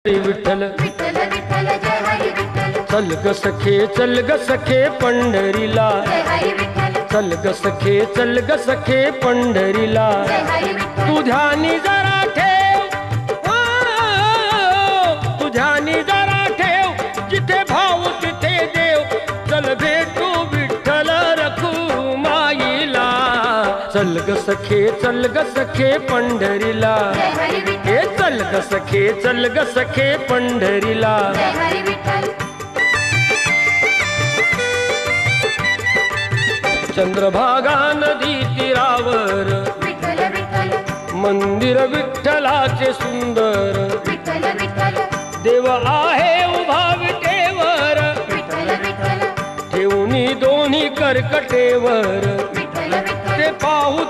विठ्ठल विठ्ठल विठ्ठल जय हरी विठ्ठल चल ग सखे चल ग सखे पंढरीला जय हरी विठ्ठल चल ग सखे पंढरीला जय हरी विठ्ठल तू ध्यानी जरा ठेव तू ध्यानी जरा ठेव जिथे भाव तिथे देव चल भेटू विठ्ठल रखुमाईला चल ग सखे पंढरीला जय हरी हे विठ्ठल चल ग सखे पंढरीला जय हरी विठ्ठल चंद्रभागा नदी तीरावर विठ्ठल विठ्ठल मंदिर विठ्ठलाचे सुंदर विठ्ठल विठ्ठल देव आहे उभा विटेवर विठ्ठल विठ्ठल ठेवून दोन्ही करकटेवर विठ्ठल विठ्ठल ते पाहू